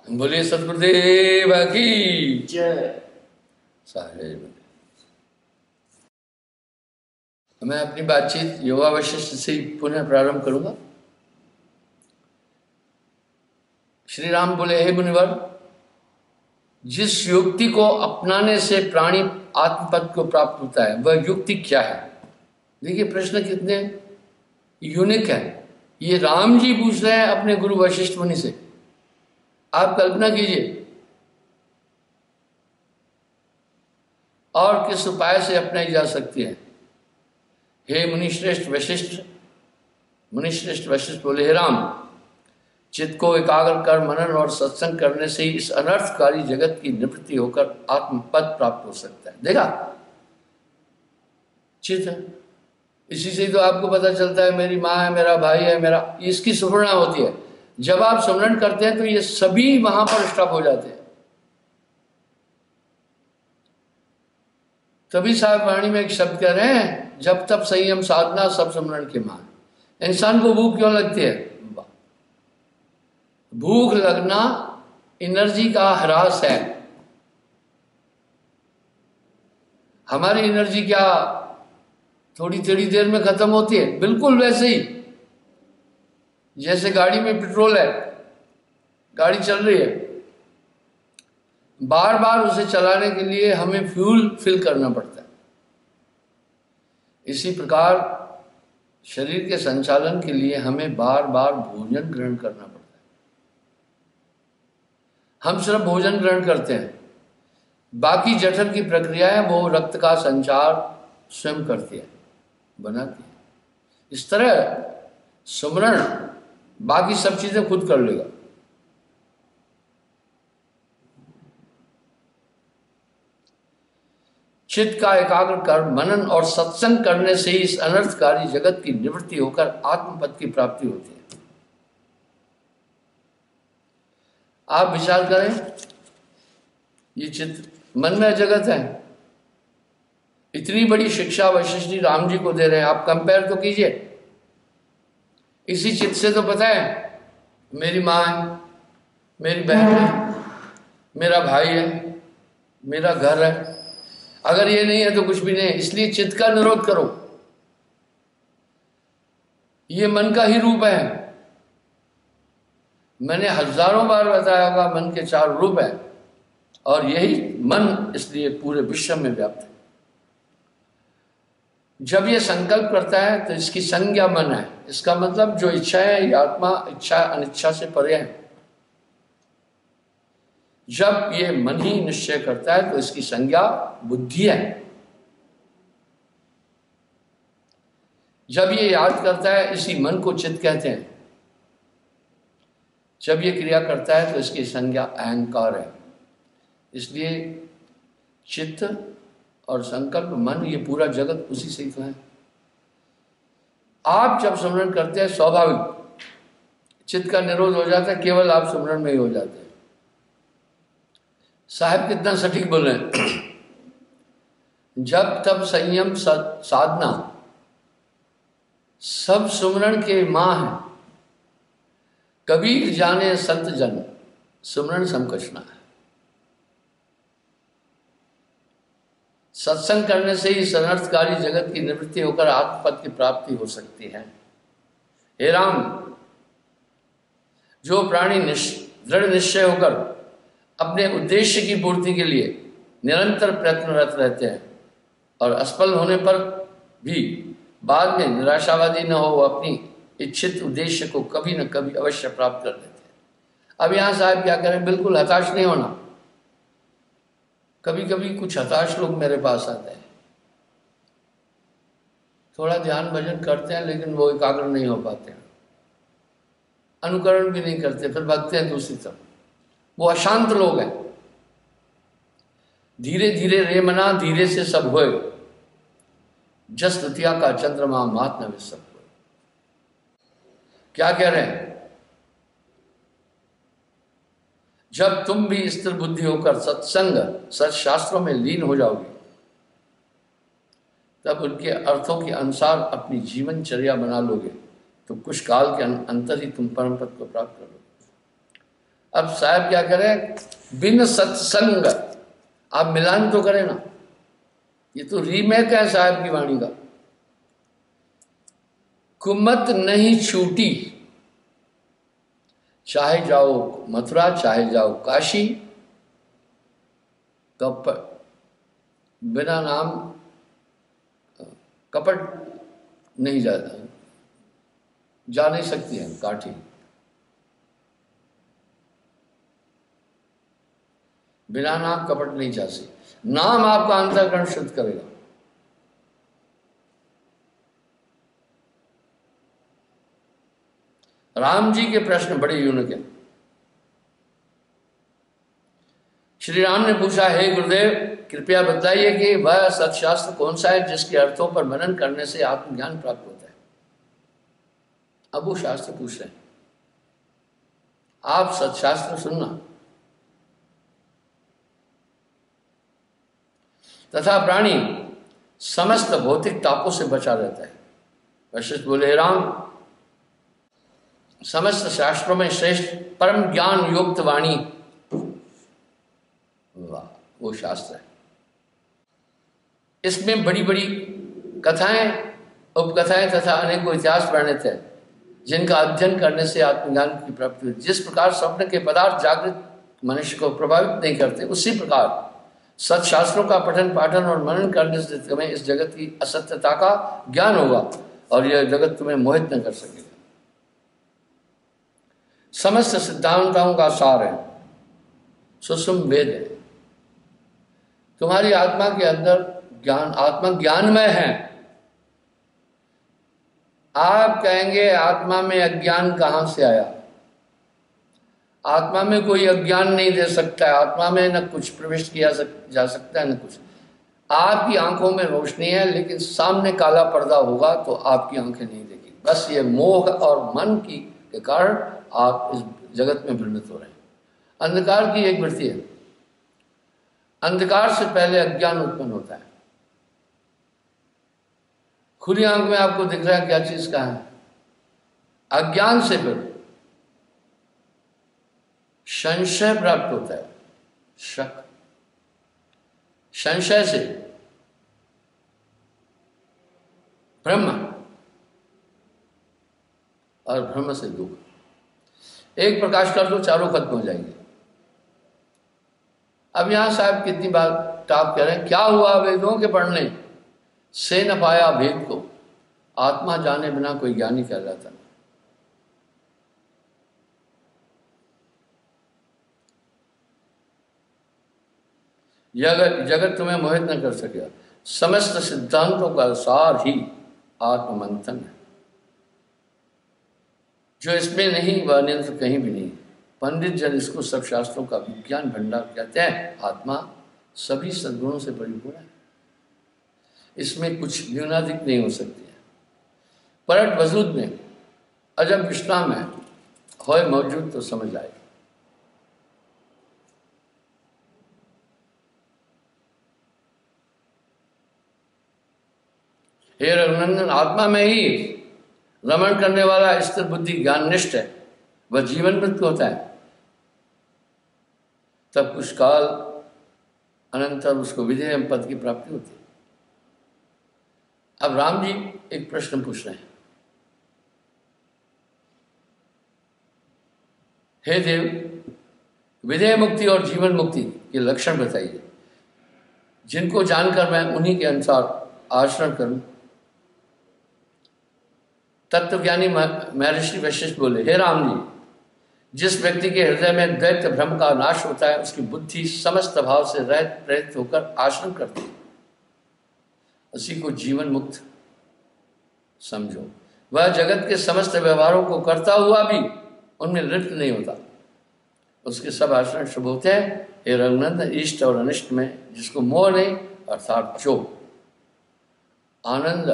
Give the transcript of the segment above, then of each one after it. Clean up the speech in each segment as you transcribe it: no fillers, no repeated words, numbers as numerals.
बोलिए सतगुरुदेव की जय। सारे। मैं अपनी बातचीत योगा वशिष्ठ से पुनः प्रारंभ करूंगा। श्री राम बोले, हे मुनिवर, जिस युक्ति को अपनाने से प्राणी आत्मपद को प्राप्त होता है वह युक्ति क्या है? देखिए प्रश्न कितने यूनिक है। ये राम जी पूछ रहे हैं अपने गुरु वशिष्ठ मुनि से। आप कल्पना कीजिए, और किस उपाय से अपनाई जा सकती है। हे मुनिश्रेष्ठ वशिष्ठ, मुनिश्रेष्ठ वशिष्ठ बोले, हे राम, चित्त को एकाग्र कर मनन और सत्संग करने से ही इस अनर्थकारी जगत की निवृत्ति होकर आत्मपद प्राप्त हो सकता है। देखा, चित्त, इसी से तो आपको पता चलता है मेरी माँ है, मेरा भाई है, मेरा, इसकी स्मरण होती है। जब आप स्मरण करते हैं तो ये सभी वहां पर स्टॉप हो जाते हैं। तभी साहब वाणी में एक शब्द कह रहे हैं, जब तब संयम साधना सब स्मरण के मान। इंसान को भूख क्यों लगती है? भूख लगना एनर्जी का ह्रास है। हमारी एनर्जी क्या थोड़ी थोड़ी देर में खत्म होती है? बिल्कुल वैसे ही जैसे गाड़ी में पेट्रोल है, गाड़ी चल रही है, बार बार उसे चलाने के लिए हमें फ्यूल फिल करना पड़ता है। इसी प्रकार शरीर के संचालन के लिए हमें बार बार भोजन ग्रहण करना पड़ता है। हम सिर्फ भोजन ग्रहण करते हैं, बाकी जठर की प्रक्रियाएं वो रक्त का संचार स्वयं करती है, बनाती है। इस तरह सुमरण बाकी सब चीजें खुद कर लेगा। चित्त का एकाग्र कर मनन और सत्संग करने से ही इस अनर्थकारी जगत की निवृत्ति होकर आत्मपद की प्राप्ति होती है। आप विचार करें, ये चित्त मन में जगत है, इतनी बड़ी शिक्षा वशिष्ठ जी राम जी को दे रहे हैं। आप कंपेयर तो कीजिए। इसी चित्त से तो पता है मेरी माँ है, मेरी बहन है, मेरा भाई है, मेरा घर है। अगर ये नहीं है तो कुछ भी नहीं है। इसलिए चित्त का निरोध करो। ये मन का ही रूप है। मैंने हजारों बार बताया होगा, मन के 4 रूप है और यही मन इसलिए पूरे विश्व में व्याप्त है। जब ये संकल्प करता है तो इसकी संज्ञा मन है। इसका मतलब जो इच्छा है, ये आत्मा इच्छा अनिच्छा से परे है। जब ये मन ही निश्चय करता है तो इसकी संज्ञा बुद्धि है। जब ये याद करता है, इसी मन को चित्त कहते हैं। जब ये क्रिया करता है तो इसकी संज्ञा अहंकार है। इसलिए चित्त और संकल्प मन, ये पूरा जगत उसी से तो है। आप जब स्मरण करते हैं, स्वाभाविक चित्त का निरोध हो जाता है, केवल आप स्मरण में ही हो जाते हैं। साहब कितना सटीक बोल रहे हैं। जब तब संयम साधना सब सुमरण के मां है। कबीर जाने संत जन, सुमरण समकचना है। सत्संग करने से ही अनर्थकारी जगत की निवृत्ति होकर आत्मपद की प्राप्ति हो सकती है। हे राम, जो प्राणी दृढ़ निश्चय होकर अपने उद्देश्य की पूर्ति के लिए निरंतर प्रयत्नरत रहते हैं और असफल होने पर भी बाद में निराशावादी न हो, अपनी इच्छित उद्देश्य को कभी न कभी अवश्य प्राप्त कर लेते हैं। अब यहां साहब क्या करें? बिल्कुल हताश नहीं होना। कभी कभी कुछ हताश लोग मेरे पास आते हैं, थोड़ा ध्यान भजन करते हैं लेकिन वो एकाग्र नहीं हो पाते हैं, अनुकरण भी नहीं करते, फिर भागते हैं दूसरी तरफ। वो अशांत लोग हैं। धीरे धीरे रे मना, धीरे से सब होए, जस द्वितीया का चंद्रमा मात न विसर होए। क्या कह रहे हैं? जब तुम भी स्थिर बुद्धि होकर सत्संग सत्शास्त्रों में लीन हो जाओगे, तब उनके अर्थों के अनुसार अपनी जीवनचर्या बना लोगे तो कुछ काल के अंतर ही तुम परम पद को प्राप्त करोगे। अब साहब क्या करें, बिन सत्संग, आप मिलान तो करें ना, ये तो रीमेक है साहब की वाणी का। कुमत नहीं छूटी, चाहे जाओ मथुरा चाहे जाओ काशी, कपट बिना नाम कपट नहीं जा नहीं सकती है काठी। बिना नाम कपट नहीं जा सकती, नाम आपका अंतःकरण शुद्ध करेगा। राम जी के प्रश्न बड़े यूनिक हैं। श्री राम ने पूछा, हे गुरुदेव कृपया बताइए कि वह सत्शास्त्र कौन सा है जिसके अर्थों पर मनन करने से आत्मज्ञान प्राप्त होता है। अब वो शास्त्र पूछ रहे हैं, आप सत्शास्त्र सुनना। तथा प्राणी समस्त भौतिक तापों से बचा रहता है। वशिष्ठ बोले, हे राम, समस्त शास्त्रों में श्रेष्ठ परम ज्ञान युक्त वाणी, वाह, वो शास्त्र है। इसमें बड़ी बड़ी कथाएं, उपकथाएं तथा अनेकों इतिहास वर्णित है जिनका अध्ययन करने से आत्मज्ञान की प्राप्ति होती है। जिस प्रकार स्वप्न के पदार्थ जागृत मनुष्य को प्रभावित नहीं करते, उसी प्रकार सत्शास्त्रों का पठन पाठन और मनन करने से तुम्हें इस जगत की असत्यता का ज्ञान होगा और यह जगत तुम्हें मोहित न कर सकेगा। समस्त सिद्धांतों का सार है, सुषुम वेद है। तुम्हारी आत्मा के अंदर ज्ञान, आत्मा ज्ञानमय है। आप कहेंगे आत्मा में अज्ञान कहां से आया? आत्मा में कोई अज्ञान नहीं दे सकता है। आत्मा में न कुछ प्रविष्ट किया जा सकता है न कुछ। आपकी आंखों में रोशनी है, लेकिन सामने काला पर्दा होगा तो आपकी आंखें नहीं देगी। बस ये मोह और मन की के कारण आप इस जगत में भ्रमित हो रहे हैं। अंधकार की एक वृत्ति है। अंधकार से पहले अज्ञान उत्पन्न होता है। खुली आंख में आपको दिख रहा है क्या चीज का है? अज्ञान से फिर संशय प्राप्त होता है, शक। संशय से ब्रह्म और ब्रह्म से दुख। एक प्रकाश कर दो, चारों खत्म हो जाएंगे। अब यहां साहब कितनी बार टाप कह रहे हैं, क्या हुआ वेदों के पढ़ने से न पाया भेद को, आत्मा जाने बिना कोई ज्ञानी कहलाता नहीं। जगत तुम्हें मोहित न कर सकेगा। समस्त सिद्धांतों का सार ही आत्ममंथन है। जो इसमें नहीं वह अन्यत्र कहीं भी नहीं। पंडित जन इसको सब शास्त्रों का विज्ञान भंडार कहते हैं। आत्मा सभी सद्गुणों से परिपूर्ण है, इसमें कुछ न्यूनाधिक नहीं हो सकती है। परट वजूद में अजब विश्राम है, होय मौजूद तो समझ आए। हे रघुनंदन, आत्मा में ही रमण करने वाला स्थिर बुद्धि ज्ञाननिष्ठ है। वह जीवन मृत्यु होता है, तब कुछ काल अनंतर उसको विधेय पद की प्राप्ति होती है। अब राम जी एक प्रश्न पूछ रहे हैं, हे देव, विधेय मुक्ति और जीवन मुक्ति के लक्षण बताइए, जिनको जानकर मैं उन्हीं के अनुसार आचरण करूं। तत्वज्ञानी महर्षि वशिष्ठ बोले, हे राम जी, जिस व्यक्ति के हृदय में दैत्य भ्रम का नाश होता है, उसकी बुद्धि समस्त भाव से रहित प्रेरित होकर आचरण करती है, उसी को जीवन मुक्त समझो। वह जगत के समस्त व्यवहारों को करता हुआ भी उनमें लिप्त नहीं होता, उसके सब आचरण शुभ होते हैं। हे रघुनंदन, इष्ट और अनिष्ट में जिसको मोह नहीं, अर्थात जो आनंद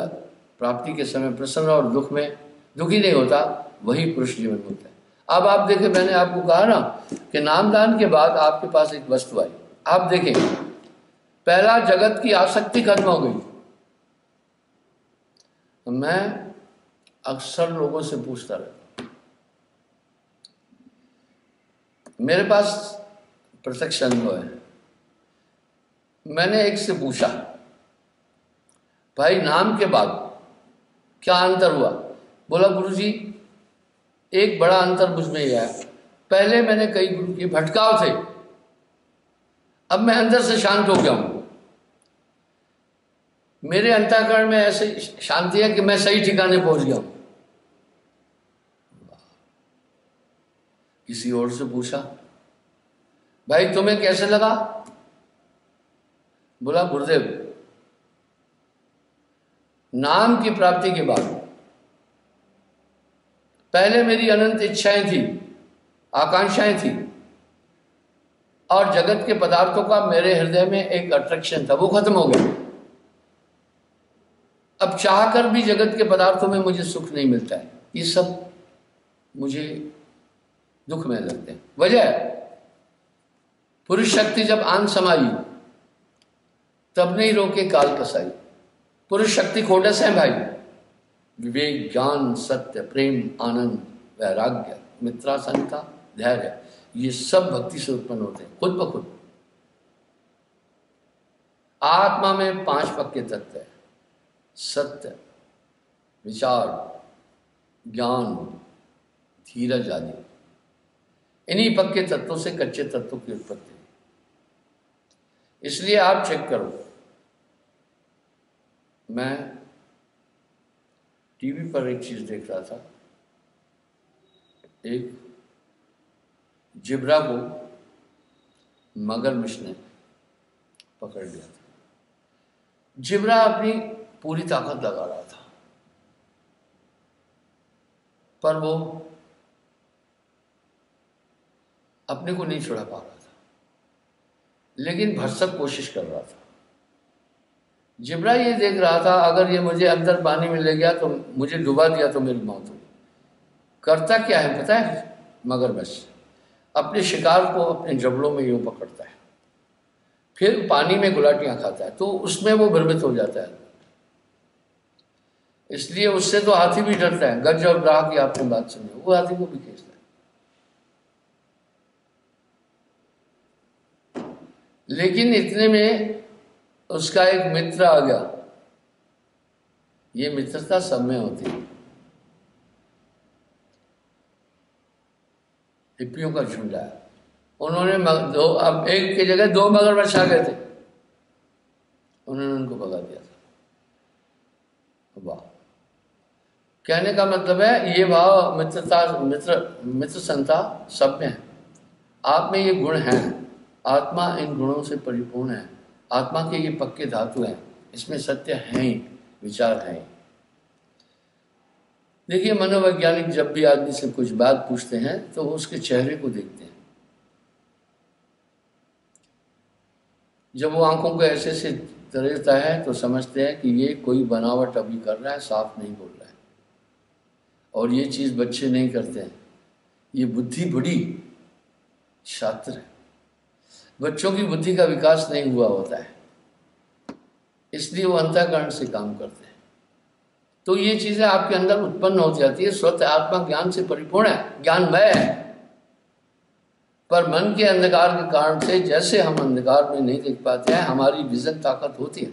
प्राप्ति के समय प्रसन्न और दुख में दुखी नहीं होता, वही पुरुष जीवन मुक्त है। अब आप देखें, मैंने आपको कहा ना कि नामदान के बाद आपके पास एक वस्तु आई। आप देखें, पहला जगत की आसक्ति खत्म हो गई। तो मैं अक्सर लोगों से पूछता रहता, मेरे पास प्रत्यक्ष अनुभव है। मैंने एक से पूछा, भाई नाम के बाद क्या अंतर हुआ? बोला गुरुजी एक बड़ा अंतर मुझ में यह है, पहले मैंने कई गुरु के भटकाव थे, अब मैं अंदर से शांत हो गया हूं। मेरे अंतःकरण में ऐसी शांति है कि मैं सही ठिकाने पहुंच गया हूं। किसी और से पूछा, भाई तुम्हें कैसे लगा? बोला गुरुदेव नाम की प्राप्ति के बाद पहले मेरी अनंत इच्छाएं थी, आकांक्षाएं थी, और जगत के पदार्थों का मेरे हृदय में एक अट्रैक्शन था, वो खत्म हो गया। अब चाहकर भी जगत के पदार्थों में मुझे सुख नहीं मिलता है, ये सब मुझे दुख में लगते हैं। वजह पुरुष शक्ति जब आन समाई तब नहीं रोके काल कसाई। पुरुष शक्ति खोटस है भाई, विवेक, ज्ञान, सत्य, प्रेम, आनंद, वैराग्य, मित्रासनता, धैर्य, ये सब भक्ति से उत्पन्न होते हैं खुद ब खुद। आत्मा में 5 पक्के तत्व है, सत्य, विचार, ज्ञान, धीरज आदि। इन्हीं पक्के तत्वों से कच्चे तत्वों की उत्पत्ति। इसलिए आप चेक करो, मैं टीवी पर एक चीज देख रहा था, एक जिब्रा को मगरमच्छ ने पकड़ लिया था। जिब्रा अपनी पूरी ताकत लगा रहा था, पर वो अपने को नहीं छुड़ा पा रहा था, लेकिन भरसक कोशिश कर रहा था। जिब्रा ये देख रहा था, अगर ये मुझे अंदर पानी में ले गया तो मुझे डुबा दिया तो मेरी मौत होगी। करता क्या है पता है? मगरमच्छ अपने शिकार को अपने जबड़ों में यूं पकड़ता है, फिर पानी में गुलाटियां खाता है, तो उसमें वो भ्रमित हो जाता है। इसलिए उससे तो हाथी भी डरता है। गज और ग्राह की आपने बात सुनी, वो हाथी को भी खींचता है। लेकिन इतने में उसका एक मित्र आ गया। ये मित्रता सब में होती है। हिप्पियों का झुंड आया, उन्होंने अब एक की जगह 2 मगरमच्छ आ गए थे, उन्होंने उनको भगा दिया था। वाह, कहने का मतलब है ये भाव मित्रता, मित्र संता सब में है। आप में ये गुण है, आत्मा इन गुणों से परिपूर्ण है। आत्मा के ये पक्के धातु हैं, इसमें सत्य है ही, विचार है ही। देखिए मनोवैज्ञानिक जब भी आदमी से कुछ बात पूछते हैं तो वो उसके चेहरे को देखते हैं। जब वो आंखों को ऐसे से तरेता है तो समझते हैं कि ये कोई बनावट अभी कर रहा है, साफ नहीं बोल रहा है। और ये चीज़ बच्चे नहीं करते हैं, ये बुद्धि बड़ी शातिर है। बच्चों की बुद्धि का विकास नहीं हुआ होता है, इसलिए वो अंतःकरण से काम करते हैं। तो ये चीजें आपके अंदर उत्पन्न हो जाती है। स्वतः आत्मा ज्ञान से परिपूर्ण है, ज्ञानमय है, पर मन के अंधकार के कारण से जैसे हम अंधकार में नहीं देख पाते हैं, हमारी विजन ताकत होती है,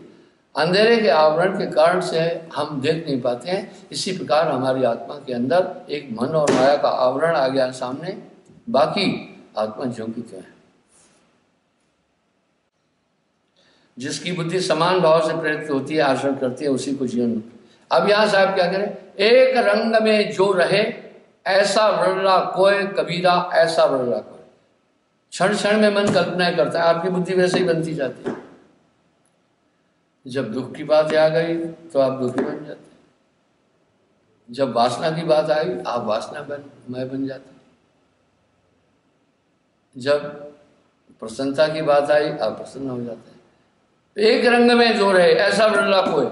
अंधेरे के आवरण के कारण से हम देख नहीं पाते हैं। इसी प्रकार हमारी आत्मा के अंदर एक मन और माया का आवरण आ गया सामने, बाकी आत्मा ज्यों की त्यों है। जिसकी बुद्धि समान भाव से प्रेरित होती है, आचरण करती है, उसी को जीवन। अब यहां साहब क्या करें? एक रंग में जो रहे ऐसा वर्णा कोय, कबीरा ऐसा वर्णा कोय। क्षण क्षण में मन कल्पनाएं करता है, आपकी बुद्धि वैसे ही बनती जाती है। जब दुख की बात आ गई तो आप दुखी बन जाते हैं, जब वासना की बात आई आप वासनामय बन जाते हैं, जब प्रसन्नता की बात आई आप प्रसन्न हो जाते हैं। एक रंग में जो रहे ऐसा वर्णा कोय।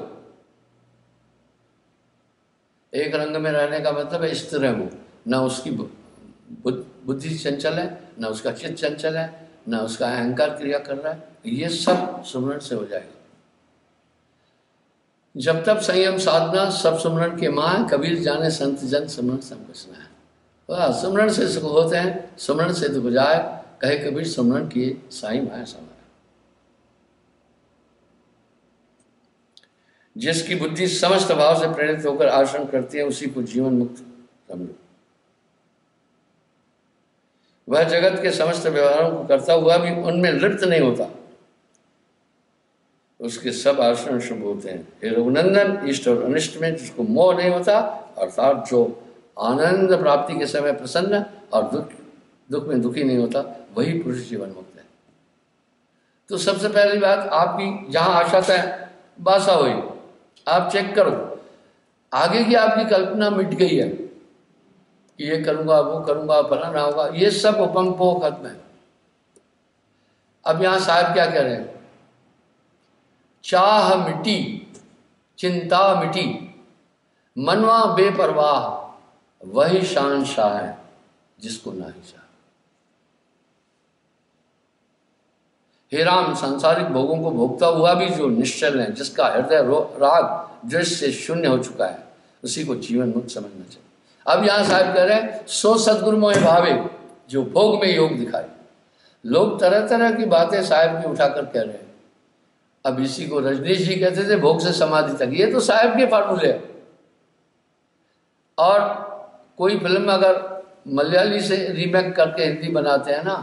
एक रंग में रहने का मतलब है स्थिर है वो, ना उसकी बुद्धि चंचल है, ना उसका चित्त चंचल है, ना उसका अहंकार क्रिया कर रहा है। ये सब सुमरण से हो जाएगा। जब तक संयम साधना सब सुमरण के मां, कबीर जाने संत जन सुमरण सब बसना है। वाह, सुमरण से सुख होते हैं, सुमरण से दुख जाए, कहे कबीर सुमरण किए साईं माया समाए। जिसकी बुद्धि समस्त भाव से प्रेरित होकर आचरण करती है उसी को जीवन मुक्त समझो। वह जगत के समस्त व्यवहारों को करता हुआ भी उनमें लिप्त नहीं होता, उसके सब आचरण शुभ होते हैं। हे रघुनंदन, इष्ट और अनिष्ट में जिसको मोह नहीं होता, अर्थात जो आनंद प्राप्ति के समय प्रसन्न और दुख में दुखी नहीं होता, वही पुरुष जीवन मुक्त है। तो सबसे पहली बात, आपकी जहां आशा तय बासा हुई, आप चेक करो, आगे की आपकी कल्पना मिट गई है कि ये करूंगा, वो करूंगा, फलाना होगा, ये सब उपमपोह खत्म है। अब यहां साहब क्या कह रहे हैं? चाह मिटी, चिंता मिटी, मनवा बेपरवाह, वही शान शाह है जिसको ना ही चाह। हे राम, सांसारिक भोगों को भोगता हुआ भी जो निश्चल है, जिसका हृदय राग द्वेष से शून्य हो चुका है, उसी को जीवन मुक्त समझना चाहिए। अब यहां साहब कह रहे हैं, सो सदगुरु मोह भावे, जो भोग में योग दिखाए। लोग तरह तरह की बातें साहब की उठाकर कह रहे हैं। अब इसी को रजनीश जी कहते थे भोग से समाधि तक, ये तो साहब के फार्मूले है। और कोई फिल्म अगर मलयाली से रीमेक करके हिंदी बनाते हैं ना,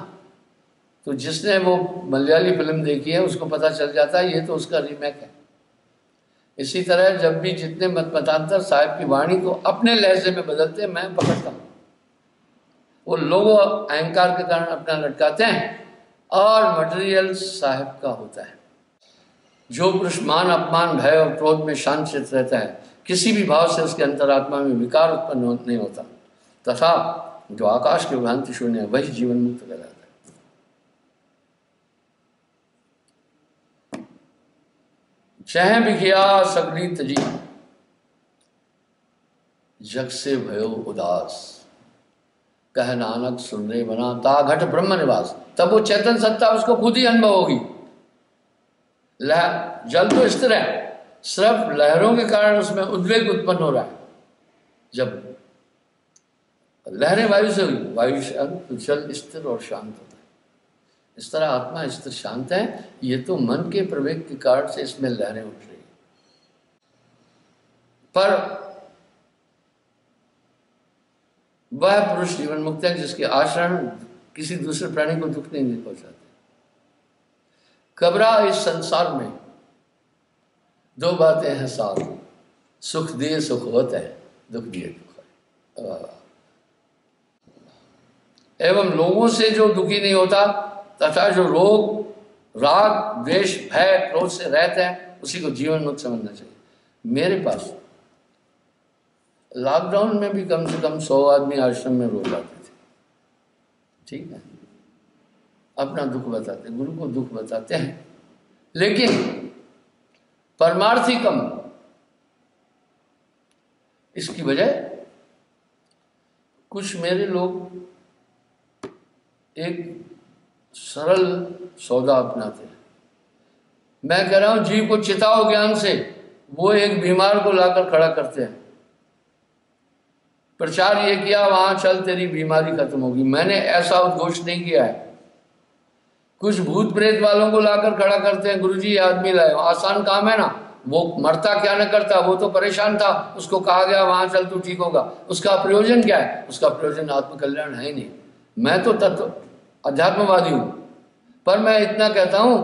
तो जिसने वो मलयाली फिल्म देखी है उसको पता चल जाता है ये तो उसका रीमेक है। इसी तरह जब भी जितने मतांतर साहब की वाणी को अपने लहजे में बदलते हैं, मैं पकड़ता हूँ, वो लोगों अहंकार के कारण अपना लटकाते हैं और मटेरियल साहब का होता है। जो पुरुष मान, अपमान, भय और क्रोध में शांत चित्त रहता है, किसी भी भाव से उसके अंतरात्मा में विकार उत्पन्न नहीं होता, तथा जो आकाश के भ्रांति शून्य है, वही जीवन मुक्त कहलाता है। चह बिखिया सगली तजी, जग से भयो उदास, कह नानक सुन रे बना ता घट ब्रह्म निवास। तब वो चेतन सत्ता उसको खुद ही अनुभव होगी। जल तो स्थिर है, सिर्फ लहरों के कारण उसमें उद्वेग उत्पन्न हो रहा है। जब लहरें वायु से हुई, वायु से तो जल स्थिर और शांत होता है। इस तरह आत्मा स्थिर शांत है, ये तो मन के प्रवेग के कारण से इसमें लहरें उठ रही है। पर वह पुरुष जीवन मुक्त है जिसके आचरण किसी दूसरे प्राणी को दुख नहीं पहुंचाते। कबरा इस संसार में दो बातें हैं साथ, सुख दिए सुख होता है, दुख दिए दुख है। एवं लोगों से जो दुखी नहीं होता तथा जो रोग राग द्वेष भय क्रोध से रहते हैं, उसी को जीवन मुक्त समझना चाहिए। मेरे पास लॉकडाउन में भी कम से कम 100 आदमी आश्रम में रोज आते थे, ठीक है, अपना दुख बताते, गुरु को दुख बताते हैं, लेकिन परमार्थी कम। इसकी वजह कुछ मेरे लोग एक सरल सौदा अपनाते हैं। मैं कह रहा हूं जीव को चिताओ ज्ञान से, वो एक बीमार को लाकर खड़ा करते हैं, प्रचार ये किया वहां चल तेरी बीमारी खत्म होगी। मैंने ऐसा उद्घोष नहीं किया है। कुछ भूत प्रेत वालों को लाकर खड़ा करते हैं, गुरुजी आदमी लाए, आसान काम है ना, वो मरता क्या न करता, वो तो परेशान था, उसको कहा गया वहां चल तू ठीक होगा। उसका प्रयोजन क्या है? उसका प्रयोजन आत्मकल्याण है ही नहीं। मैं तो तत्व अध्यात्मवादी हूं, पर मैं इतना कहता हूं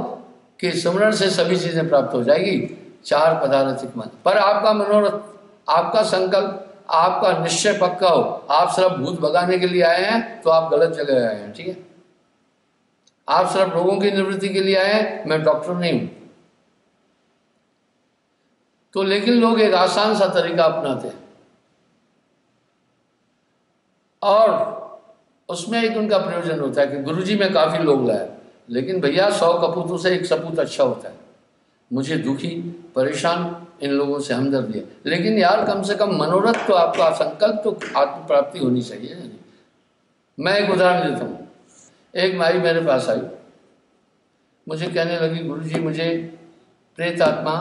कि सुमरण से सभी चीजें प्राप्त हो जाएगी, 4 पदार्थिक मन। पर आपका मनोरथ, आपका संकल्प, आपका निश्चय पक्का हो, आप सिर्फ भूत भगाने के लिए आए हैं तो आप गलत जगह आए हैं, ठीक है। आप सिर्फ रोगों की निवृत्ति के लिए आए हैं, मैं डॉक्टर नहीं हूं। तो लेकिन लोग एक आसान सा तरीका अपनाते हैं और उसमें एक उनका प्रयोजन होता है कि गुरुजी में काफी लोग लाए, लेकिन भैया 100 कपूतों से एक सपूत अच्छा होता है। मुझे दुखी परेशान इन लोगों से हमदर्दी है, लेकिन यार कम से कम मनोरथ तो आपका संकल्प तो आत्म प्राप्ति होनी चाहिए। मैं एक उदाहरण देता हूँ। एक माई मेरे पास आई, मुझे कहने लगी गुरुजी मुझे प्रेत आत्मा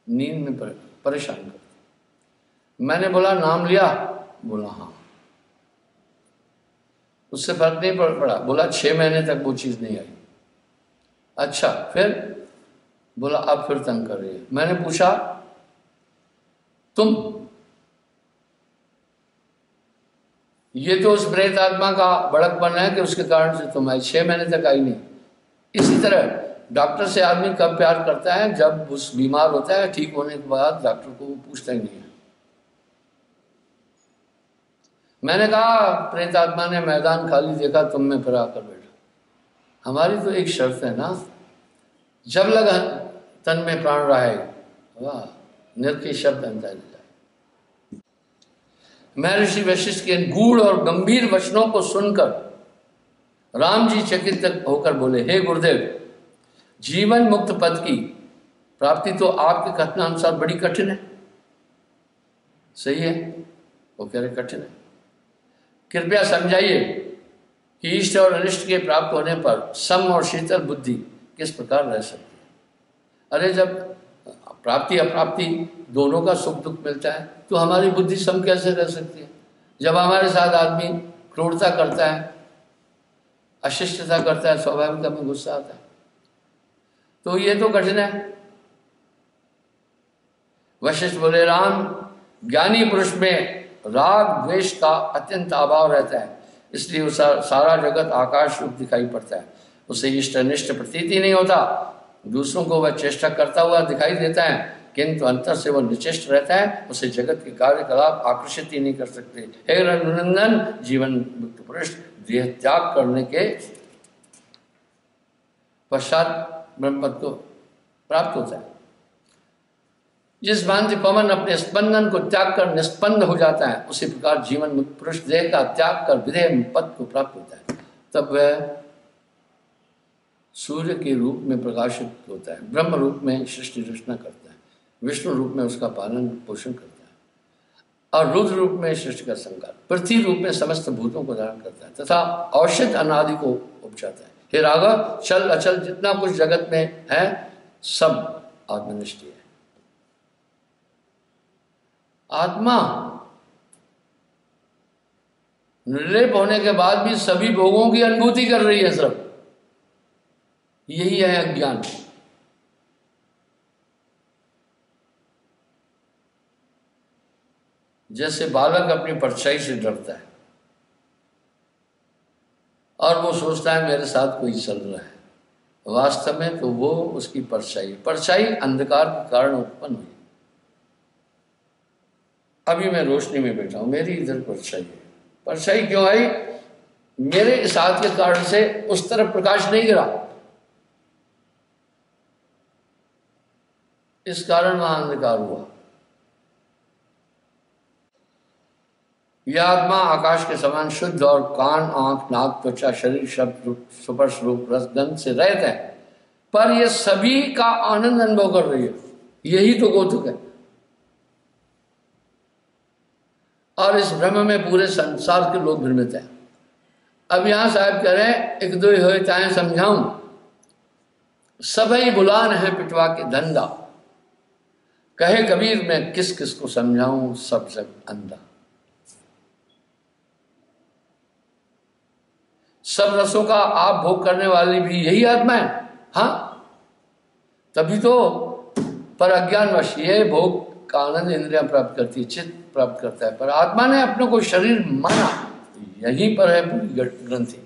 नींद में परेशान कर। मैंने बोला नाम लिया? बोला हाँ। उससे फर्क नहीं पड़ा। बोला 6 महीने तक वो चीज़ नहीं आई। अच्छा, फिर बोला अब फिर तंग कर रही है। मैंने पूछा तुम, ये तो उस प्रेत आत्मा का बड़कपन है कि उसके कारण से तुम आई, 6 महीने तक आई नहीं। इसी तरह डॉक्टर से आदमी कब प्यार करता है? जब उस बीमार होता है, ठीक होने के बाद डॉक्टर को वो पूछता ही नहीं है। मैंने कहा प्रेत आत्मा ने मैदान खाली देखा, तुम में फिर आकर बैठा। हमारी तो एक शर्त है ना, जब लगा तन में प्राण रहे, वाह, निर्की शब्द अंतर जाए। महर्षि वशिष्ठ के गूढ़ और गंभीर वचनों को सुनकर राम जी चकित होकर बोले, हे गुरुदेव, जीवन मुक्त पद की प्राप्ति तो आपके कथनानुसार बड़ी कठिन है। सही है, वो कह रहे कठिन है। कृपया समझाइए कि इष्ट और अनिष्ट के प्राप्त होने पर सम और शीतल बुद्धि किस प्रकार रह सकती है? अरे जब प्राप्ति अप्राप्ति दोनों का सुख दुख मिलता है तो हमारी बुद्धि सम कैसे रह सकती है? जब हमारे साथ आदमी क्रूरता करता है, अशिष्टता करता है, स्वाभाविक हमें गुस्सा आता है। तो ये तो कठिन है। वशिष्ठ बोले, राम, ज्ञानी पुरुष में राग द्वेष का अत्यंत अभाव रहता है, इसलिए उसे सारा जगत आकाश रूप दिखाई पड़ता है। उसे इष्ट अनिष्ट प्रतीति नहीं होता। दूसरों को वह चेष्टा करता हुआ दिखाई देता है, किंतु अंतर से वह निचेष्ट रहता है। उसे जगत के कार्यकलाप आकर्षित ही नहीं कर सकते। हे रघुनंदन, जीवन मुक्त पुरुष देह त्याग करने के पश्चात ब्रह्मपद को प्राप्त होता है। जिस भांति पवन अपने स्पंदन को त्याग कर निस्पंद हो जाता है, उसी प्रकार जीवन मुक्त पुरुष देह का त्याग कर विधेय पद को प्राप्त होता है। तब वह सूर्य के रूप में प्रकाशित होता है, ब्रह्म रूप में सृष्टि रचना करता है, विष्णु रूप में उसका पालन पोषण करता है, और रुद्र रूप में सृष्टि का संकार, पृथ्वी रूप में समस्त भूतों को धारण करता है तथा औषध अनादि को उपजाता है। हे राघव, चल अचल जितना कुछ जगत में है सब आत्मनिष्ठ है। आत्मा निर्लेप होने के बाद भी सभी भोगों की अनुभूति कर रही है सब। यही है अज्ञान। जैसे बालक अपनी परछाई से डरता है और वो सोचता है मेरे साथ कोई चल रहा है, वास्तव में तो वो उसकी परछाई अंधकार के कारण उत्पन्न हुई। अभी मैं रोशनी में बैठा हूं, मेरी इधर परछाई क्यों आई? मेरे इस हाथ के कारण से उस तरफ प्रकाश नहीं गिरा, इस कारण वहां अंधकार हुआ। यह आत्मा आकाश के समान शुद्ध और कान, आंख, नाक, त्वचा, शरीर, शब्द, स्पर्श, रूप, रस, गंध से रहित है, पर यह सभी का आनंद अनुभव कर रही है। यही तो कौतुक है। और इस भ्रम में पूरे संसार के लोग भ्रमित हैं। अब यहां साहब कह रहे हैं, एक दो हो चाहे समझाऊं, सबई बुलान है पिटवा के धंधा, कहे कबीर मैं किस किस को समझाऊं, सब जग अंधा। सब रसों का आप भोग करने वाली भी यही आत्मा है। हाँ, तभी तो पर अज्ञानवश ये भोग का आनंद इंद्रियां प्राप्त करती है, चित्त प्राप्त करता है, पर आत्मा ने अपने को शरीर माना। यहीं पर है पूरी ग्रंथि।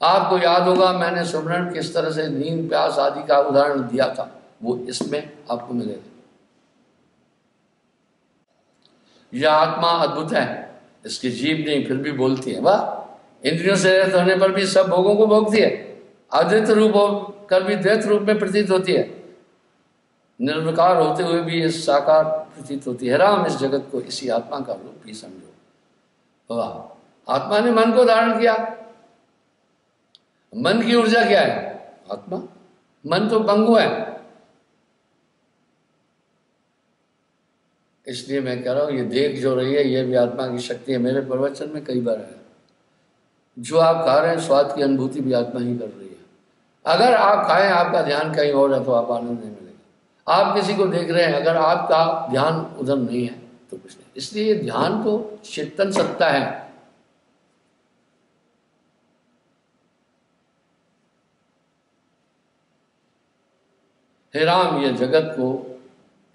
आपको याद होगा मैंने सुमरण किस तरह से नींद, प्यास आदि का उदाहरण दिया था, वो इसमें आपको मिलेगा। यह आत्मा अद्भुत है, इसकी जीभ नहीं फिर भी बोलती है। वाह, इंद्रियों से रहित होने पर भी सब भोगों को भोगती है, अद्वैत रूप होकर भी द्वैत रूप में प्रतीत होती है, निर्विकार होते हुए भी ये साकार प्रतीत होती है। राम, इस जगत को इसी आत्मा का रूप ही समझो। वाह, आत्मा ने मन को धारण किया। मन की ऊर्जा क्या है? आत्मा। मन तो पंगु है। इसलिए मैं कह रहा हूं, ये देख जो रही है ये भी आत्मा की शक्ति है। मेरे प्रवचन में कई बार है, जो आप खा रहे हैं स्वाद की अनुभूति भी आत्मा ही कर रही है। अगर आप खाएं, आपका ध्यान कहीं और है तो आप आनंद नहीं मिलेगा। आप किसी को देख रहे हैं, अगर आपका ध्यान उधर नहीं है तो कुछ नहीं। इसलिए ये ध्यान तो चेतन सत्ता है। हे राम, ये जगत को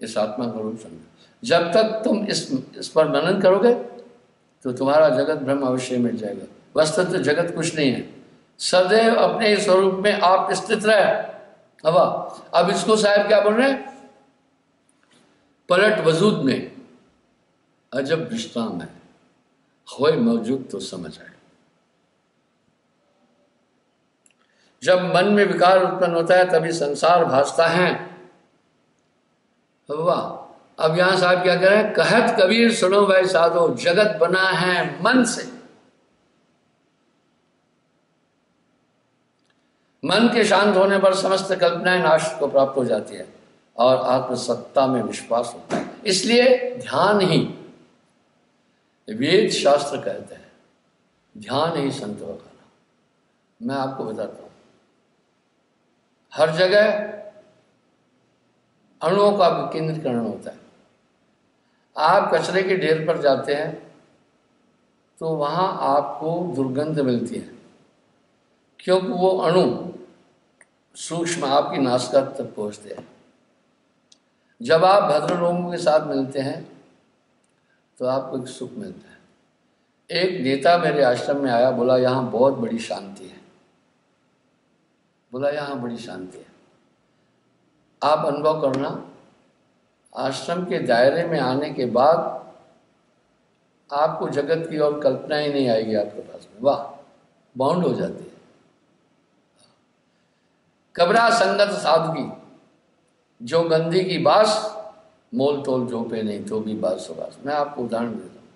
इस आत्मा का रूप समझो। जब तक तुम इस पर मनन करोगे तो तुम्हारा जगत ब्रह्म अवश्य मिल जाएगा। वस्तुतः जगत कुछ नहीं है, सदैव अपने स्वरूप में आप स्थित रहे। हवा अब इसको साहब क्या बोल रहे हैं? पलट वजूद में अजब विश्राम है, होए मौजूद तो समझ आए। जब मन में विकार उत्पन्न होता है तभी संसार भासता है। वाह! अब यहां साहब क्या कह रहे हैं? कहत कबीर सुनो भाई साधो, जगत बना है मन से। मन के शांत होने पर समस्त कल्पनाएं नाश को प्राप्त हो जाती है और आत्मसत्ता में विश्वास होता है। इसलिए ध्यान ही, वेद शास्त्र कहते हैं, ध्यान ही संतों का नाम। मैं आपको बताता हूं, हर जगह अणुओं का विकेंद्रीकरण होता है। आप कचरे के ढेर पर जाते हैं तो वहां आपको दुर्गंध मिलती है, क्योंकि वो अणु सूक्ष्म आपकी नासिका तक पहुंचते हैं। जब आप भद्र लोगों के साथ मिलते हैं तो आपको एक सुख मिलता है। एक नेता मेरे आश्रम में आया, बोला यहाँ बहुत बड़ी शांति है। बोला यहाँ बड़ी शांति है। आप अनुभव करना, आश्रम के दायरे में आने के बाद आपको जगत की और कल्पना ही नहीं आएगी आपके पास में। वाह! बाउंड हो जाती है। कबरा संगत साधुकी, जो गंदी की बास, मोल तोल झोंपे नहीं तो भी बात सुबास। मैं आपको उदाहरण देता हूँ।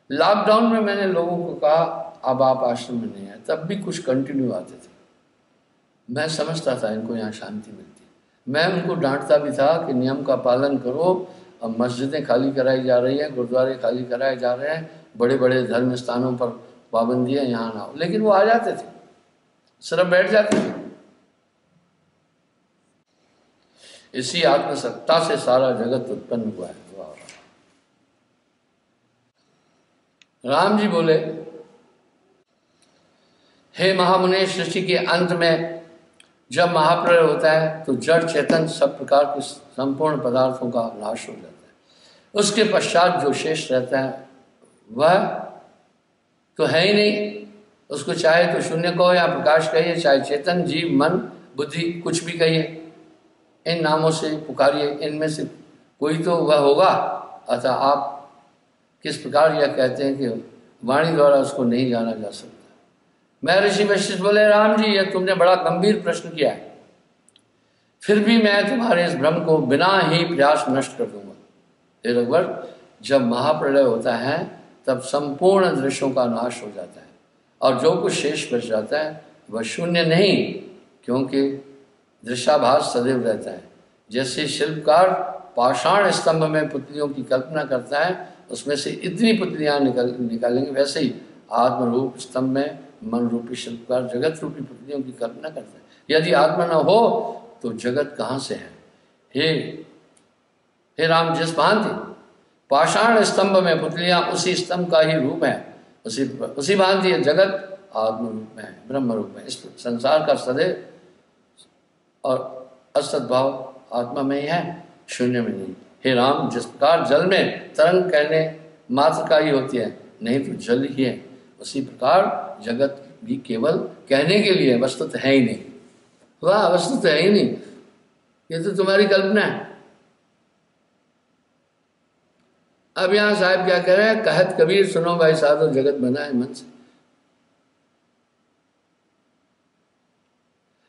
लॉकडाउन में मैंने लोगों को कहा अब आप आश्रम में नहीं आए, तब भी कुछ कंटिन्यू आते थे। मैं समझता था इनको यहाँ शांति मिलती। मैं उनको डांटता भी था कि नियम का पालन करो। अब मस्जिदें खाली कराई जा रही हैं, गुरुद्वारे खाली कराए जा रहे हैं, बड़े बड़े धर्म स्थानों पर पाबंदी है, यहाँ ना हो। लेकिन वो आ जाते थे, सिर्फ बैठ जाते थे। इसी आत्मसत्ता से सारा जगत उत्पन्न हुआ है। राम जी बोले, हे महामुने, सृष्टि के अंत में जब महाप्रलय होता है तो जड़ चेतन सब प्रकार के संपूर्ण पदार्थों का नाश हो जाता है। उसके पश्चात जो शेष रहता है वह तो है ही नहीं। उसको चाहे तो शून्य कहो या प्रकाश कहिए, चाहे चेतन, जीव, मन, बुद्धि, कुछ भी कहिए, इन नामों से पुकारिए, इनमें से कोई तो वह होगा। अतः आप किस प्रकार यह कहते हैं कि वाणी द्वारा उसको नहीं जाना जा सकता। मैं ऋषि वशिष्ठ बोले, राम जी यह तुमने बड़ा गंभीर प्रश्न किया है, फिर भी मैं तुम्हारे इस भ्रम को बिना ही प्रयास नष्ट कर दूंगा। हे रघुवर, जब महाप्रलय होता है तब संपूर्ण दृश्यों का नाश हो जाता है और जो कुछ शेष बच जाता है वह शून्य नहीं, क्योंकि दृश्याभास सदैव रहता है। जैसे शिल्पकार पाषाण स्तंभ में पुतलियों की कल्पना करता है, उसमें से इतनी पुतलियां निकालेंगे, वैसे ही आत्मरूप स्तंभ में मन रूपी शिल्पकार जगत रूपी पुतलियों की कल्पना करता है। यदि आत्मा न हो तो जगत कहाँ से है? हे राम, जिस भांति पाषाण स्तंभ में पुतलियां उसी स्तंभ का ही रूप है, उसी भांति जगत आत्म रूप में है, ब्रह्म रूप में। इस संसार का सदैव और असद्भाव आत्मा में ही है, शून्य में नहीं। हे राम, जिस प्रकार जल में तरंग कहने मात्र का ही होती है, नहीं तो जल ही है, उसी प्रकार जगत भी केवल कहने के लिए, वस्तु तो है ही नहीं। वाह! वस्तु तो है ही नहीं, ये तो तुम्हारी कल्पना है। अब यहां साहब क्या कह रहे हैं? कहत कबीर सुनो भाई साधो, जगत बना है मन से।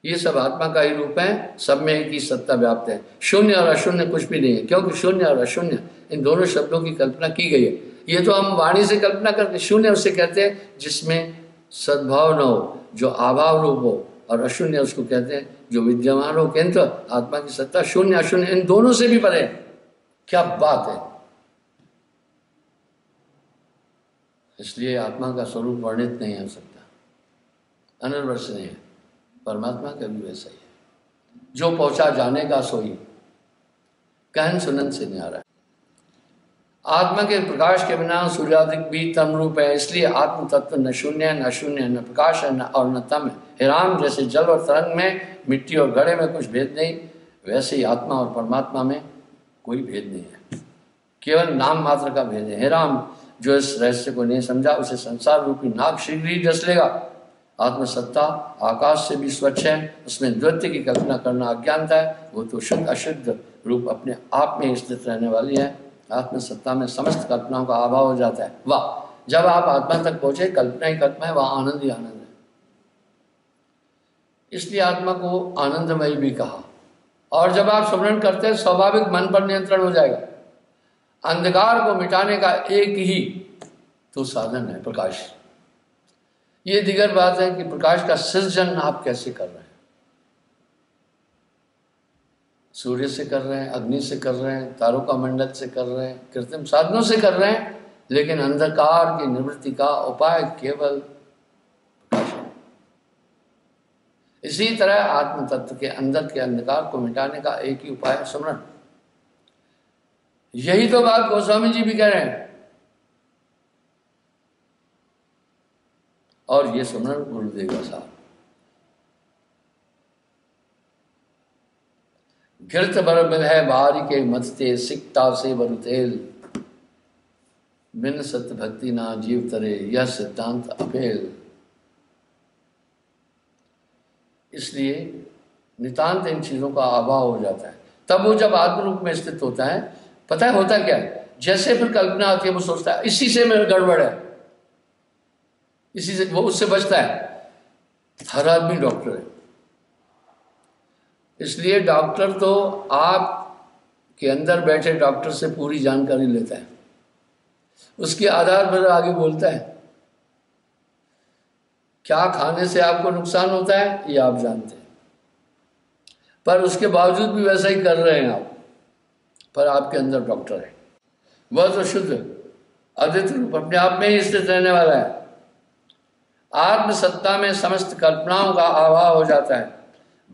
ये सब आत्मा का ही रूप है, सब में एक ही सत्ता व्याप्त है। शून्य और अशून्य कुछ भी नहीं है, क्योंकि शून्य और अशून्य इन दोनों शब्दों की कल्पना की गई है। ये तो हम वाणी से कल्पना करते, शून्य उसे कहते हैं जिसमें सद्भाव न हो, जो अभाव रूप हो, और अशून्य उसको कहते हैं जो विद्यमान हो। किंतु आत्मा की सत्ता शून्य अशून्य इन दोनों से भी परे। क्या बात है! इसलिए आत्मा का स्वरूप वर्णित नहीं हो सकता, अनिर्वचनीय नहीं है। परमात्मा का भी वैसा ही है, जो पहुंचा जाने का सोई, कहन सुनन से न्यारा है। आत्मा के प्रकाश के बिना सूर्यादिक भी तम रूप है, इसलिए आत्म तत्व न शून्य न शून्य, न प्रकाश है और न तम है। हे राम, जैसे जल और तरंग में, मिट्टी और घड़े में कुछ भेद नहीं, वैसे ही आत्मा और परमात्मा में कोई भेद नहीं है, केवल नाम मात्र का भेद है। हे राम, जो इस रहस्य को नहीं समझा उसे संसार रूपी नाग शीघ्र ही डस लेगा। आत्मसत्ता आकाश से भी स्वच्छ है, उसमें द्वैत की कल्पना करना अज्ञानता है। वो तो शुद्ध अशुद्ध रूप अपने आप में स्थित रहने वाली है। आत्मसत्ता में समस्त कल्पनाओं का अभाव हो जाता है। वाह, जब आप आत्मा तक पहुंचे, कल्पना ही कल्पना है, वहां आनंद ही आनंद है। इसलिए आत्मा को आनंदमयी भी कहा। और जब आप स्मरण करते हैं, स्वाभाविक मन पर नियंत्रण हो जाएगा। अंधकार को मिटाने का एक ही तो साधन है, प्रकाश। ये दिगर बात है कि प्रकाश का सृजन आप कैसे कर रहे हैं। सूर्य से कर रहे हैं, अग्नि से कर रहे हैं, तारों का मंडल से कर रहे हैं, कृत्रिम साधनों से कर रहे हैं, लेकिन अंधकार की निवृत्ति का उपाय केवल प्रकाश है। इसी तरह आत्म तत्व के अंदर के अंधकार को मिटाने का एक ही उपाय है, स्मरण। यही तो बात गोस्वामी जी भी कह रहे हैं। और ये स्मरण गुरुदेव का साहब। घृत बर मिल है बारी के मथते, सिकता से बरु तेल, बिन सत्य भक्ति ना जीव तरे, यह सिद्धांत अफेल। इसलिए नितांत इन चीजों का अभाव हो जाता है। तब वो जब आत्म रूप में स्थित होता है, पता है होता क्या है, जैसे फिर कल्पना आती है, वो सोचता है इसी से मेरे गड़बड़ है, इसी से वो उससे बचता है। हर आदमी डॉक्टर है, इसलिए डॉक्टर तो आप के अंदर बैठे डॉक्टर से पूरी जानकारी लेता है, उसके आधार पर आगे बोलता है। क्या खाने से आपको नुकसान होता है ये आप जानते हैं, पर उसके बावजूद भी वैसा ही कर रहे हैं आप, पर आपके अंदर डॉक्टर है। वह तो शुद्ध अद्वितीय रूप अपने आप में ही स्थित रहने वाला है। आत्मसत्ता में समस्त कल्पनाओं का अभाव हो जाता है।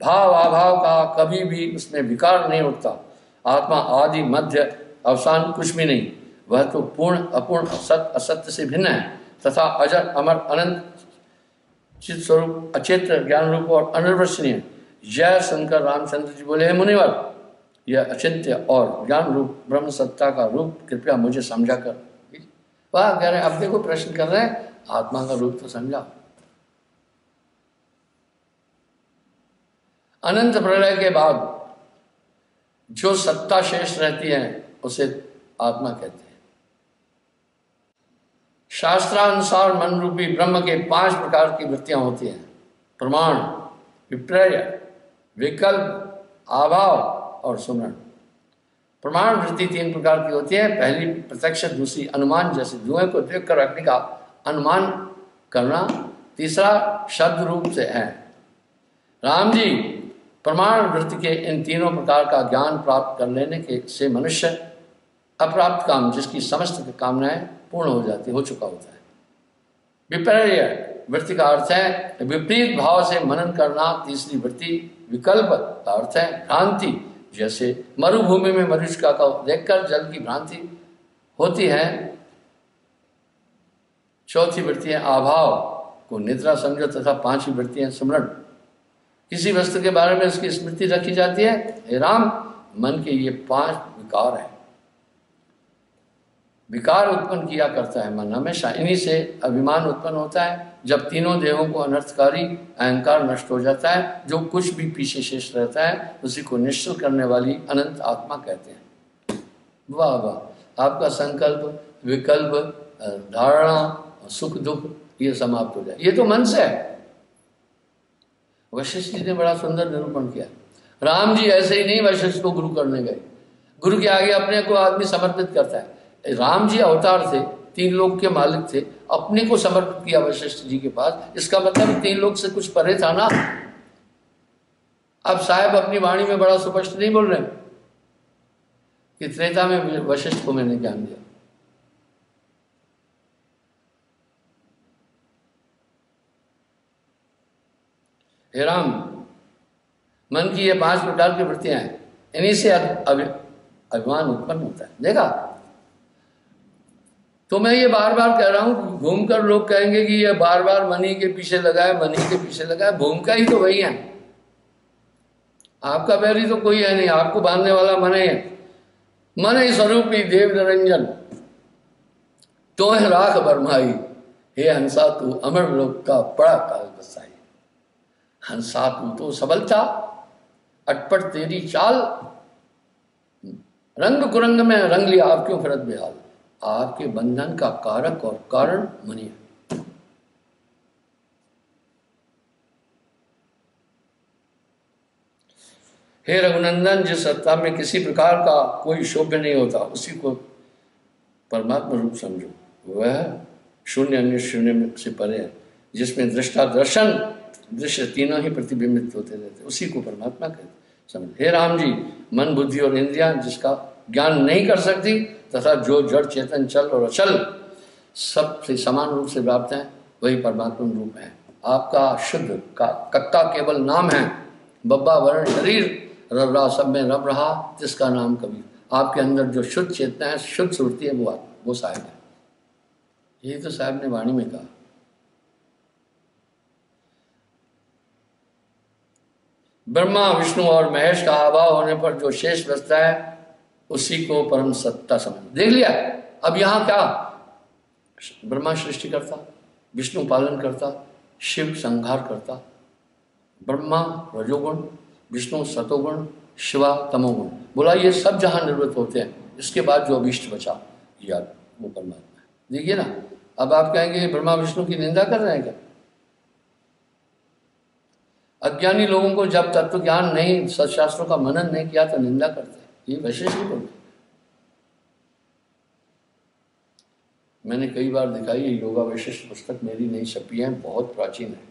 भाव अभाव का कभी भी उसमें विकार नहीं उठता। आत्मा आदि मध्य अवसान कुछ भी नहीं, वह तो पूर्ण अपूर्ण सत्य असत्य से भिन्न है तथा अजर अमर अनंत चित स्वरूप अचेत्र ज्ञान रूप और अनिर्वचनीय। जय शंकर रामचंद्र जी बोले, हे मुनिवर, यह अचिंत्य और ज्ञान रूप ब्रह्म सत्ता का रूप कृपया मुझे समझा कर। वह कह रहे हैं, अब देखो प्रश्न कर रहे हैं, आत्मा का रूप तो समझा। अनंत प्रलय के बाद जो सत्ता शेष रहती है उसे आत्मा कहते हैं। शास्त्रानुसार मन रूपी ब्रह्म के 5 प्रकार की वृत्तियां होती हैं, प्रमाण, विपर्य, विकल्प, अभाव और सुमरण। प्रमाण वृत्ति 3 प्रकार की होती है। पहली प्रत्यक्ष, दूसरी अनुमान, जैसे धुएं को देखकर अग्नि का अनुमान करना। तीसरा शब्द रूप से है। राम जी, प्रमाण वृत्ति के इन तीनों प्रकार का ज्ञान प्राप्त कर लेने के से मनुष्य अप्राप्त काम, जिसकी समस्त कामनाएं पूर्ण हो जाती, हो चुका होता है। विपर्य वृत्ति का अर्थ है विपरीत भाव से मनन करना। तीसरी वृत्ति विकल्प का अर्थ है भ्रांति, जैसे मरुभूमि में मरीचिका का देखकर जल की भ्रांति होती है। चौथी वृत्ति है अभाव को निद्रा समझो तथा 5वीं वृत्ति है स्मरण, किसी वस्तु के बारे में उसकी स्मृति रखी जाती है। हे राम, मन के ये 5 विकार हैं। विकार उत्पन्न किया करता है मन, हमेशा इन्हीं से अभिमान उत्पन्न होता है। जब तीनों देहों को अनर्थकारी अहंकार नष्ट हो जाता है, जो कुछ भी पीछे शेष रहता है उसी को निश्चल करने वाली अनंत आत्मा कहते हैं। वाह वाह, आपका संकल्प, विकल्प, धारणा, सुख दुख ये समाप्त हो जाए। ये तो मन से है। वशिष्ठ जी ने बड़ा सुंदर निरूपण किया। राम जी ऐसे ही नहीं वशिष्ठ को गुरु करने गए। गुरु के आगे अपने को आदमी समर्पित करता है। राम जी अवतार थे, 3 लोक के मालिक थे, अपने को समर्पित किया वशिष्ठ जी के पास। इसका मतलब 3 लोक से कुछ परे था ना। अब साहब अपनी वाणी में बड़ा स्पष्ट नहीं बोल रहे कि त्रेता में वशिष्ठ को मैंने ज्ञान दिया। हे राम, मन की ये 5 प्रकार की वृत्तियां हैं, इन्हीं से अभिमान उत्पन्न होता है। देखा, तो मैं ये बार बार कह रहा हूं, घूमकर लोग कहेंगे कि ये बार बार मनी के पीछे लगा है, मनी के पीछे लगा है। भूमिका ही तो वही है, आपका बैरी तो कोई है नहीं, आपको बांधने वाला मन है। मन ही स्वरूपी देव निरंजन तो है राख बरमाई, हे हंसा तू अमर लोक का बड़ा काल बसाई। हंसा तू तो सबल था, अटपट तेरी चाल, रंग कुरंग में रंग लिया आप क्यों फिरत बेहाल। आपके बंधन का कारक और कारण मनी है। हे रघुनंदन, जिस सत्ता में किसी प्रकार का कोई शोभ्य नहीं होता, उसी को परमात्मा रूप समझो। वह शून्य अन्य शून्य से परे है, जिसमें दृष्टा दर्शन दृश्य तीनों ही प्रतिबिंबित होते रहते, उसी को परमात्मा कहते समझ। हे राम जी, मन बुद्धि और इंद्रियां जिसका ज्ञान नहीं कर सकती, तथा जो जड़ चेतन चल और अचल सबसे समान रूप से व्याप्त है, वही परमात्मा रूप है। आपका शुद्ध का कक्का केवल नाम है, बब्बा वर्ण शरीर, रब सब में रब रहा जिसका नाम कबीर। आपके अंदर जो शुद्ध चेतना है, शुद्ध सुरती है, वो साहिब है। यही तो साहब ने वाणी में कहा। ब्रह्मा विष्णु और महेश का अभाव होने पर जो शेष बचता है, उसी को परम सत्ता समझ। देख लिया अब यहां क्या, ब्रह्मा सृष्टि करता, विष्णु पालन करता, शिव संहार करता। ब्रह्मा रजोगुण, विष्णु सतोगुण, शिवा तमोगुण। बोला ये सब जहां निवृत्त होते हैं, इसके बाद जो अभिष्ट बचा यार वो परमात्मा है। देखिए ना, अब आप कहेंगे ब्रह्मा विष्णु की निंदा कर रहे हैं क्या? अज्ञानी लोगों को जब तत्व ज्ञान नहीं, सत्शास्त्रों का मनन नहीं किया तो निंदा करते हैं। ये वैशेषिक बोलते। मैंने कई बार दिखाई, ये योगा वैशिष्ट पुस्तक मेरी नहीं छपी है, बहुत प्राचीन है।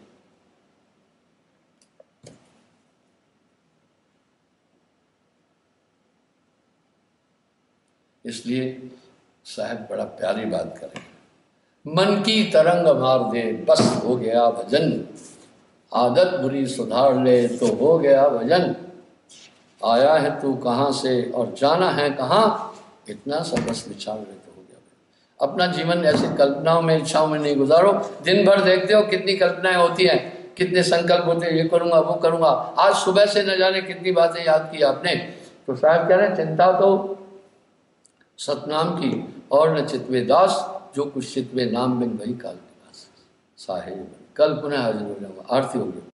इसलिए साहब बड़ा प्यारी बात करें, मन की तरंग मार दे बस हो गया भजन, आदत बुरी सुधार ले तो हो गया भजन। आया है तू कहाँ से और जाना है कहाँ, इतना सा बस विचार ले तो हो गया भजन। अपना जीवन ऐसे कल्पनाओं में इच्छाओं में नहीं गुजारो। दिन भर देखते हो कितनी कल्पनाएं होती हैं, कितने संकल्प होते हैं, ये करूंगा वो करूंगा। आज सुबह से न जाने कितनी बातें याद की आपने। तो साहब कह रहे हैं चिंता तो सतनाम की और न चितवे दास, जो कुछ चितवे नाम बिन वही काल के पास। साहेब कल पुनः हाजिर हो जाऊंगा। आरती हो गई।